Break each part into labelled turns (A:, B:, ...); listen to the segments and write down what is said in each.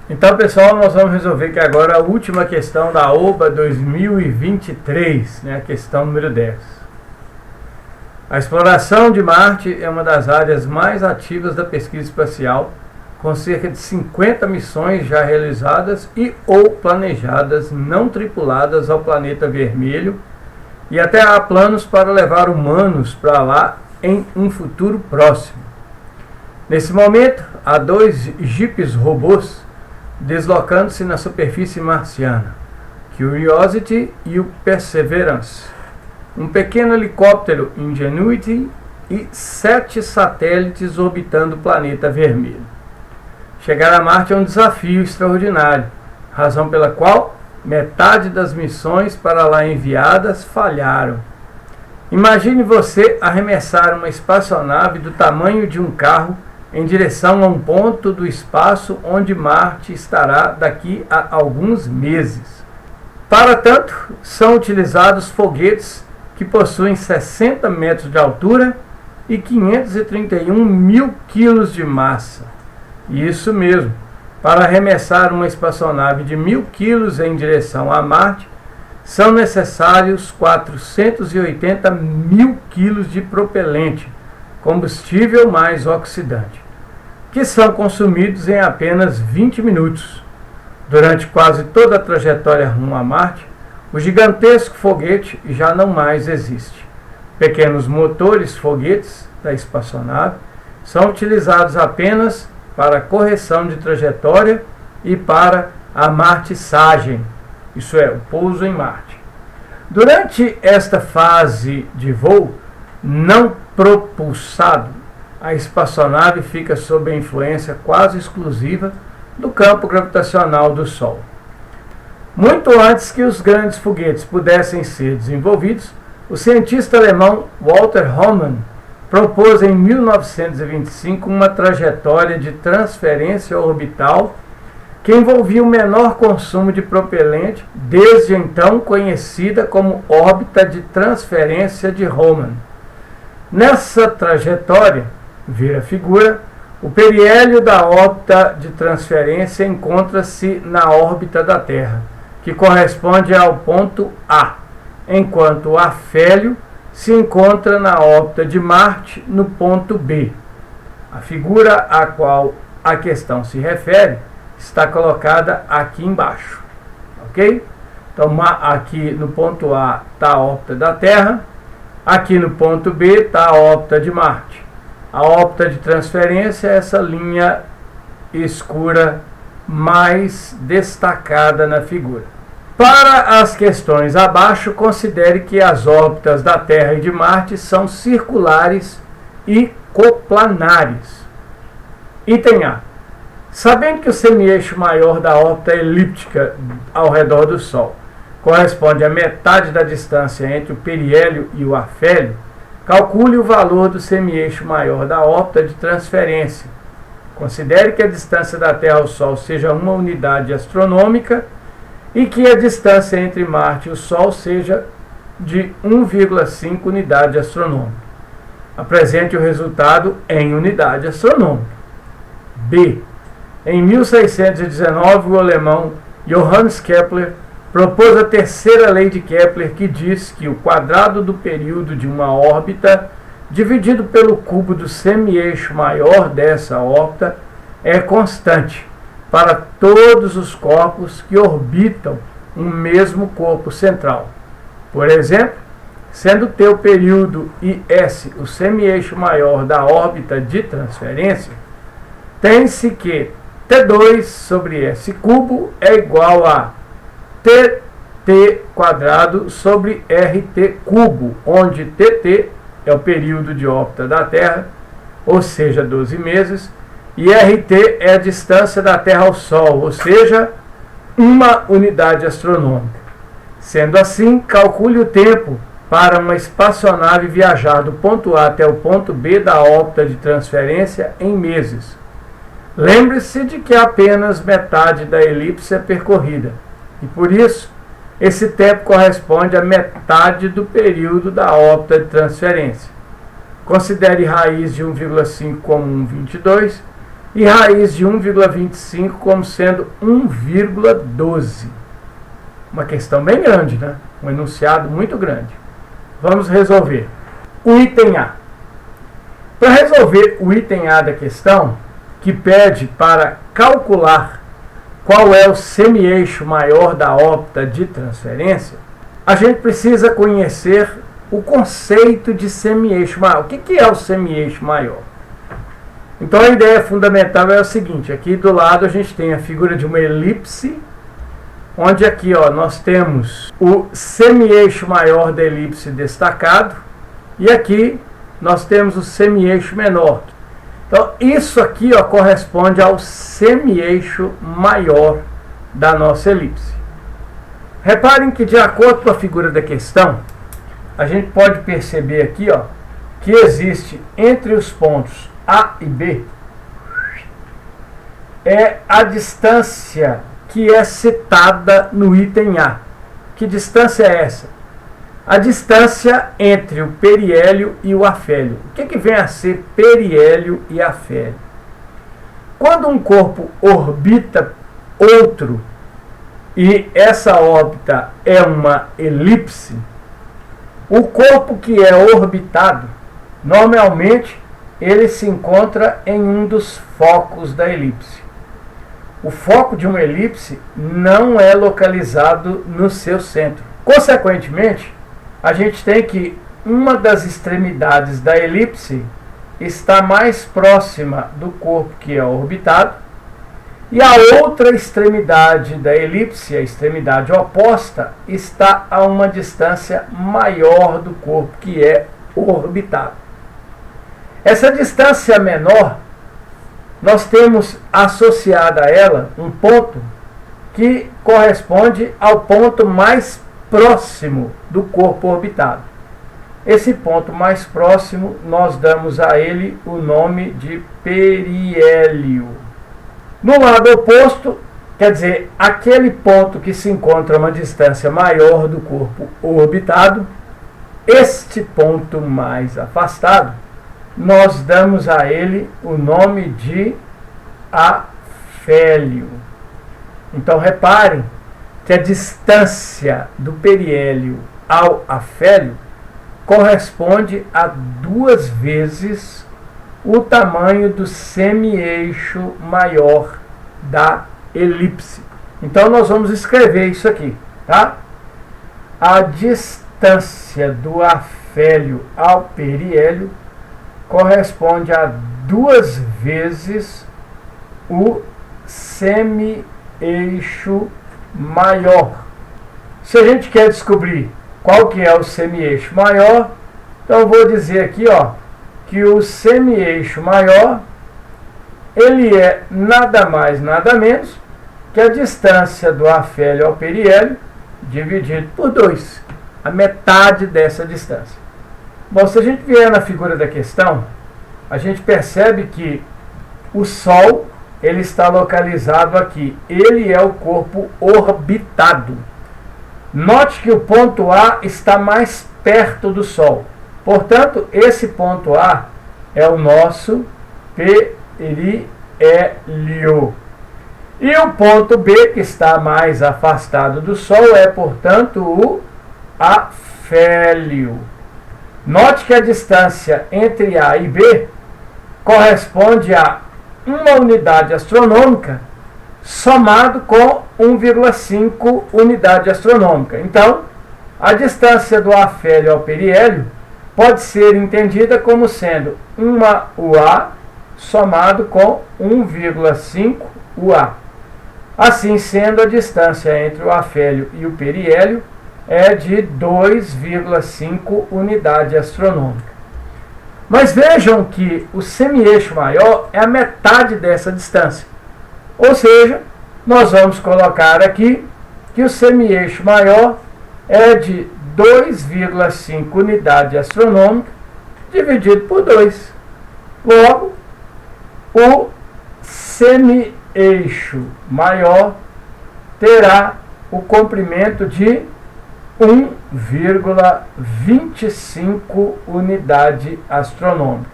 A: Então, pessoal, nós vamos resolver aqui agora a última questão da OBA 2023, né, a questão número 10. A exploração de Marte é uma das áreas mais ativas da pesquisa espacial, com cerca de 50 missões já realizadas e ou planejadas não tripuladas ao planeta vermelho, e até há planos para levar humanos para lá em um futuro próximo. Nesse momento, há 2 jipes robôs deslocando-se na superfície marciana, Curiosity e o Perseverance, um pequeno helicóptero Ingenuity e 7 satélites orbitando o planeta vermelho. Chegar a Marte é um desafio extraordinário, razão pela qual metade das missões para lá enviadas falharam. Imagine você arremessar uma espaçonave do tamanho de um carro em direção a um ponto do espaço onde Marte estará daqui a alguns meses. Para tanto, são utilizados foguetes que possuem 60 metros de altura e 531 mil quilos de massa. Isso mesmo, para arremessar uma espaçonave de 1000 quilos em direção a Marte, são necessários 480 mil quilos de propelente, combustível mais oxidante, que são consumidos em apenas 20 minutos. Durante quase toda a trajetória rumo a Marte, o gigantesco foguete já não mais existe. Pequenos motores foguetes da espaçonave são utilizados apenas para correção de trajetória e para a martissagem, isso é, o pouso em Marte. Durante esta fase de voo não propulsado, a espaçonave fica sob a influência quase exclusiva do campo gravitacional do Sol. Muito antes que os grandes foguetes pudessem ser desenvolvidos, o cientista alemão Walter Hohmann propôs em 1925 uma trajetória de transferência orbital que envolvia o menor consumo de propelente, desde então conhecida como órbita de transferência de Hohmann. Nessa trajetória, ver a figura, o periélio da órbita de transferência encontra-se na órbita da Terra, que corresponde ao ponto A, enquanto o afélio se encontra na órbita de Marte, no ponto B. A figura a qual a questão se refere está colocada aqui embaixo, ok? Então, aqui no ponto A está a órbita da Terra, aqui no ponto B está a órbita de Marte. A órbita de transferência é essa linha escura mais destacada na figura. Para as questões abaixo, considere que as órbitas da Terra e de Marte são circulares e coplanares. Item A. Sabendo que o semi-eixo maior da órbita elíptica ao redor do Sol corresponde a metade da distância entre o periélio e o afélio, calcule o valor do semi-eixo maior da órbita de transferência. Considere que a distância da Terra ao Sol seja uma unidade astronômica e que a distância entre Marte e o Sol seja de 1,5 unidade astronômica. Apresente o resultado em unidade astronômica. B. Em 1619, o alemão Johannes Kepler propôs a terceira lei de Kepler, que diz que o quadrado do período de uma órbita dividido pelo cubo do semi-eixo maior dessa órbita é constante para todos os corpos que orbitam um mesmo corpo central. Por exemplo, sendo T o período e S o semi-eixo maior da órbita de transferência, tem-se que T2 sobre S cubo é igual a TT quadrado sobre RT cubo, onde TT é o período de órbita da Terra, ou seja, 12 meses, e RT é a distância da Terra ao Sol, ou seja, uma unidade astronômica. Sendo assim, calcule o tempo para uma espaçonave viajar do ponto A até o ponto B da órbita de transferência em meses. Lembre-se de que apenas metade da elipse é percorrida, e por isso, esse tempo corresponde a metade do período da órbita de transferência. Considere raiz de 1,5 como 1,22 e raiz de 1,25 como sendo 1,12. Uma questão bem grande, né? Um enunciado muito grande. Vamos resolver. O item A. Para resolver o item A da questão, que pede para calcular qual é o semi-eixo maior da órbita de transferência, a gente precisa conhecer o conceito de semi-eixo maior. O que é o semi-eixo maior? Então a ideia fundamental é o seguinte: aqui do lado a gente tem a figura de uma elipse, onde aqui nós temos o semi-eixo maior da elipse destacado, e aqui nós temos o semi-eixo menor. Então isso aqui corresponde ao semi-eixo maior da nossa elipse. Reparem que, de acordo com a figura da questão, a gente pode perceber aqui que existe entre os pontos A e B a distância que é citada no item A. Que distância é essa? A distância entre o periélio e o afélio. O que vem a ser periélio e afélio? Quando um corpo orbita outro e essa órbita é uma elipse, o corpo que é orbitado, normalmente, ele se encontra em um dos focos da elipse. O foco de uma elipse não é localizado no seu centro. Consequentemente, a gente tem que uma das extremidades da elipse está mais próxima do corpo que é orbitado, e a outra extremidade da elipse, a extremidade oposta, está a uma distância maior do corpo que é orbitado. Essa distância menor, nós temos associada a ela um ponto que corresponde ao ponto mais próximo do corpo orbitado. Esse ponto mais próximo, nós damos a ele o nome de periélio. No lado oposto, quer dizer, aquele ponto que se encontra a uma distância maior do corpo orbitado, este ponto mais afastado, nós damos a ele o nome de afélio. Então reparem que a distância do periélio ao afélio corresponde a 2 vezes o tamanho do semi-eixo maior da elipse. Então nós vamos escrever isso aqui, tá? A distância do afélio ao periélio corresponde a 2 vezes o semi-eixo maior. Se a gente quer descobrir qual que é o semi-eixo maior, então eu vou dizer aqui, que o semi-eixo maior, ele é nada mais, nada menos que a distância do afélio ao periélio dividido por 2, a metade dessa distância. Bom, se a gente vier na figura da questão, a gente percebe que o Sol, ele está localizado aqui. Ele é o corpo orbitado. Note que o ponto A está mais perto do Sol. Portanto, esse ponto A é o nosso periélio. E o ponto B, que está mais afastado do Sol, é, portanto, o afélio. Note que a distância entre A e B corresponde a uma unidade astronômica somado com 1,5 unidade astronômica. Então, a distância do afélio ao periélio pode ser entendida como sendo 1 UA somado com 1,5 UA. Assim sendo, a distância entre o afélio e o periélio é de 2,5 unidade astronômica. Mas vejam que o semi-eixo maior é a metade dessa distância. Ou seja, nós vamos colocar aqui que o semi-eixo maior é de 2,5 unidade astronômica dividido por 2. Logo, o semi-eixo maior terá o comprimento de 1,25 unidade astronômica.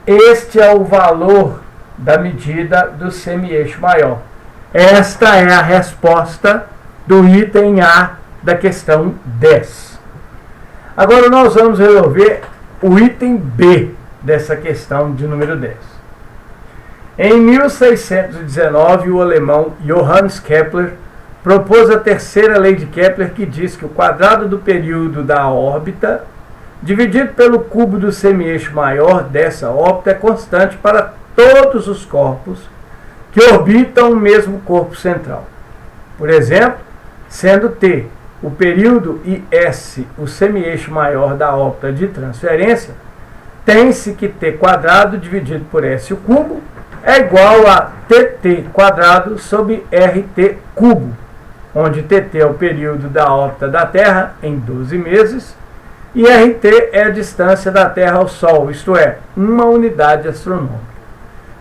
A: Este é o valor da medida do semi-eixo maior. Esta é a resposta do item A da questão 10. Agora nós vamos resolver o item B dessa questão de número 10. Em 1619, o alemão Johannes Kepler propôs a terceira lei de Kepler, que diz que o quadrado do período da órbita dividido pelo cubo do semi-eixo maior dessa órbita é constante para todos os corpos que orbitam o mesmo corpo central. Por exemplo, sendo T o período e S o semi-eixo maior da órbita de transferência, tem-se que T quadrado dividido por S o cubo é igual a TT quadrado sobre RT cubo, onde TT é o período da órbita da Terra em 12 meses, e RT é a distância da Terra ao Sol, isto é, uma unidade astronômica.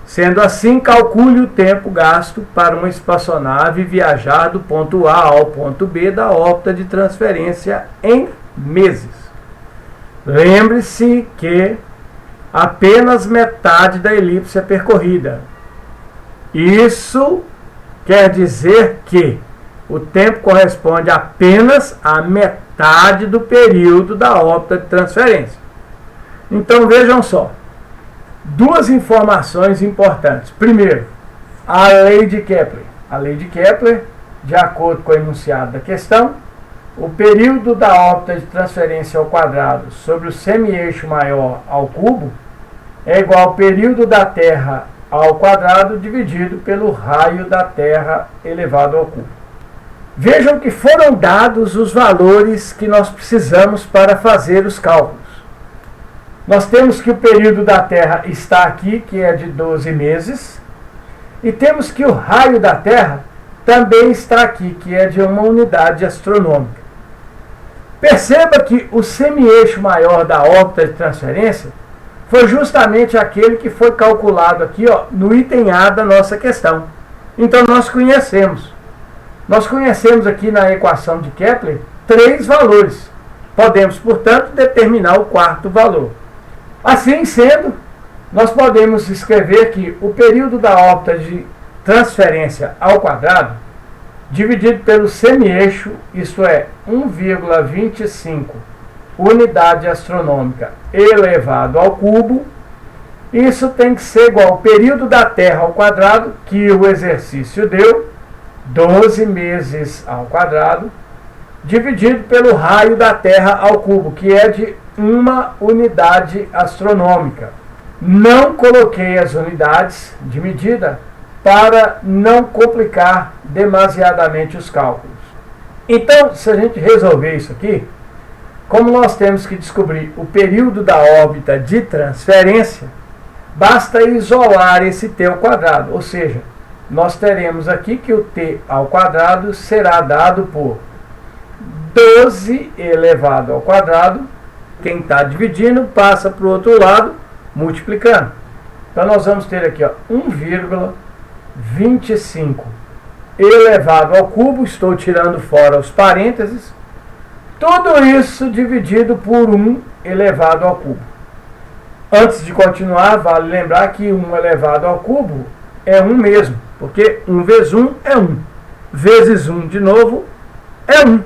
A: Sendo assim, calcule o tempo gasto para uma espaçonave viajar do ponto A ao ponto B da órbita de transferência em meses. Lembre-se que apenas metade da elipse é percorrida. Isso quer dizer que o tempo corresponde apenas à metade do período da órbita de transferência. Então vejam só, duas informações importantes. Primeiro, a lei de Kepler. A lei de Kepler, de acordo com o enunciado da questão, o período da órbita de transferência ao quadrado sobre o semi-eixo maior ao cubo é igual ao período da Terra ao quadrado dividido pelo raio da Terra elevado ao cubo. Vejam que foram dados os valores que nós precisamos para fazer os cálculos. Nós temos que o período da Terra está aqui, que é de 12 meses, e temos que o raio da Terra também está aqui, que é de uma unidade astronômica. Perceba que o semi-eixo maior da órbita de transferência foi justamente aquele que foi calculado aqui, ó, no item A da nossa questão. Então nós conhecemos. Nós conhecemos aqui na equação de Kepler 3 valores. Podemos, portanto, determinar o quarto valor. Assim sendo, nós podemos escrever que o período da órbita de transferência ao quadrado, dividido pelo semi-eixo, isto é, 1,25 unidade astronômica elevado ao cubo, isso tem que ser igual ao período da Terra ao quadrado, que o exercício deu, 12 meses ao quadrado, dividido pelo raio da Terra ao cubo, que é de uma unidade astronômica. Não coloquei as unidades de medida para não complicar demasiadamente os cálculos. Então, se a gente resolver isso aqui, como nós temos que descobrir o período da órbita de transferência, basta isolar esse t ao quadrado, ou seja, nós teremos aqui que o t ao quadrado será dado por 12 elevado ao quadrado. Quem está dividindo passa para o outro lado, multiplicando. Então nós vamos ter aqui 1,25 elevado ao cubo, estou tirando fora os parênteses, tudo isso dividido por 1 elevado ao cubo. Antes de continuar, vale lembrar que 1 elevado ao cubo é 1 mesmo, porque 1 vezes 1 é 1, vezes 1 de novo é 1.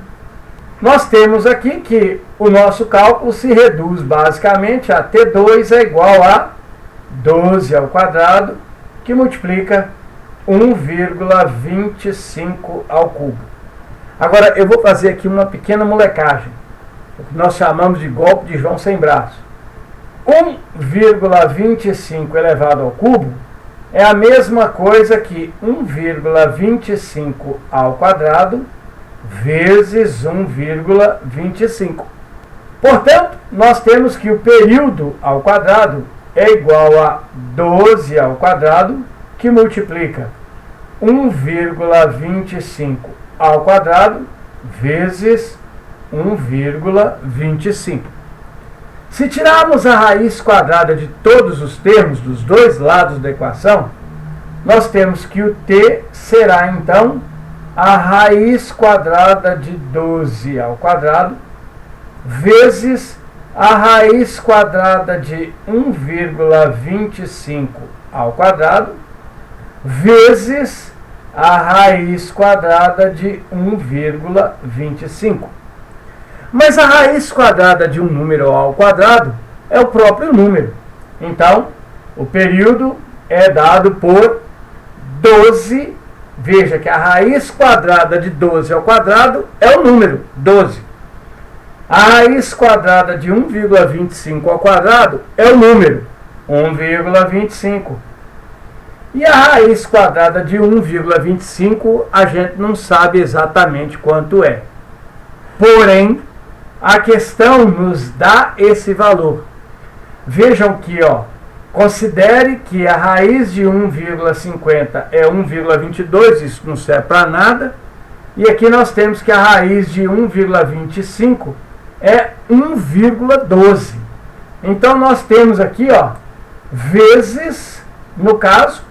A: Nós temos aqui que o nosso cálculo se reduz basicamente a T2 é igual a 12 ao quadrado, que multiplica 1,25 ao cubo. Agora eu vou fazer aqui uma pequena molecagem, o que nós chamamos de golpe de João sem braço. 1,25 elevado ao cubo é a mesma coisa que 1,25 ao quadrado vezes 1,25. Portanto, nós temos que o período ao quadrado é igual a 12 ao quadrado, que multiplica 1,25 ao quadrado vezes 1,25. Se tirarmos a raiz quadrada de todos os termos dos dois lados da equação, nós temos que o t será, então, a raiz quadrada de 12 ao quadrado vezes a raiz quadrada de 1,25 ao quadrado vezes a raiz quadrada de 1,25. Mas a raiz quadrada de um número ao quadrado é o próprio número. Então, o período é dado por 12. Veja que a raiz quadrada de 12 ao quadrado é o número 12. A raiz quadrada de 1,25 ao quadrado é o número 1,25. E a raiz quadrada de 1,25 a gente não sabe exatamente quanto é. Porém, a questão nos dá esse valor. Vejam que, considere que a raiz de 1,50 é 1,22, isso não serve para nada. E aqui nós temos que a raiz de 1,25 é 1,12. Então nós temos aqui, vezes, no caso,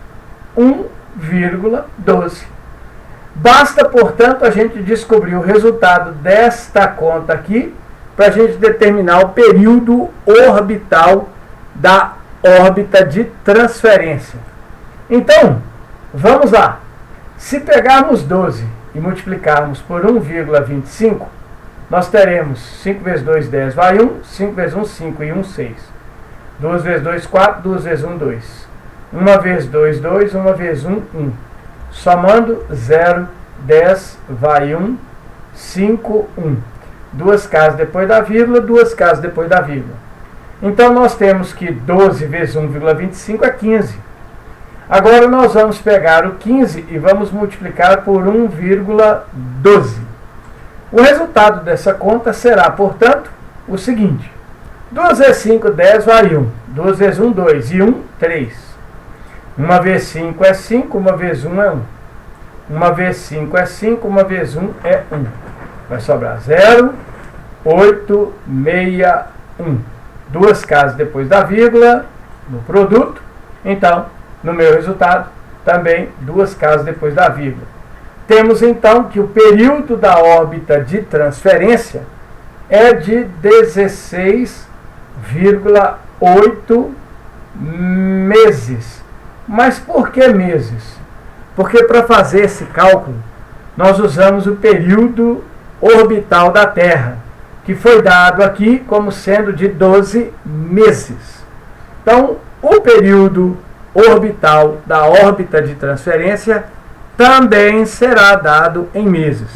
A: 1,12. Basta, portanto, a gente descobrir o resultado desta conta aqui para a gente determinar o período orbital da órbita de transferência. Então, vamos lá. Se pegarmos 12 e multiplicarmos por 1,25, nós teremos 5 vezes 2, 10, vai 1, 5 vezes 1, 5 e 1, 6. 2 vezes 2, 4, 2 vezes 1, 2. 1 vezes 2, 2, 1 vezes 1, 1. Somando 0, 10, vai 1, 5, 1. Duas casas depois da vírgula, duas casas depois da vírgula. Então nós temos que 12 vezes 1,25 é 15. Agora nós vamos pegar o 15 e vamos multiplicar por 1,12. O resultado dessa conta será, portanto, o seguinte. 2 vezes 5, 10, vai 1. 2 vezes 1, 2. E 1, 3. 1 vezes 5 é 5, 1 vezes 1 é 1. 1 vezes 5 é 5, 1 vezes 1 é 1. Vai sobrar 0, 8, 6, 1. Duas casas depois da vírgula, no produto. Então, no meu resultado, também duas casas depois da vírgula. Temos então que o período da órbita de transferência é de 16,8 meses. Mas por que meses? Porque para fazer esse cálculo, nós usamos o período orbital da Terra, que foi dado aqui como sendo de 12 meses. Então, o período orbital da órbita de transferência também será dado em meses.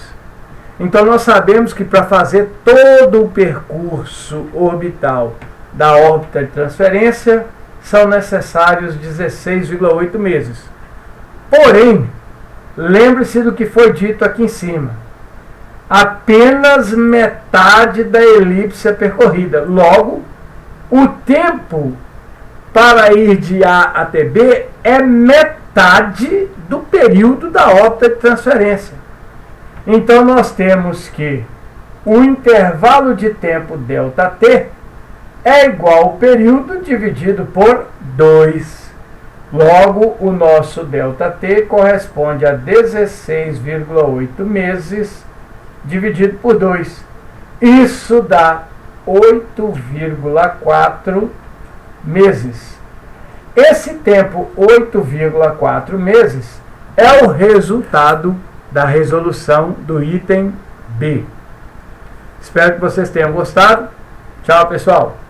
A: Então, nós sabemos que para fazer todo o percurso orbital da órbita de transferência, são necessários 16,8 meses. Porém, lembre-se do que foi dito aqui em cima. Apenas metade da elipse é percorrida. Logo, o tempo para ir de A até B é metade do período da órbita de transferência. Então, nós temos que o intervalo de tempo ΔT é igual ao período dividido por 2. Logo, o nosso ΔT corresponde a 16,8 meses dividido por 2. Isso dá 8,4 meses. Esse tempo, 8,4 meses, é o resultado da resolução do item B. Espero que vocês tenham gostado. Tchau, pessoal!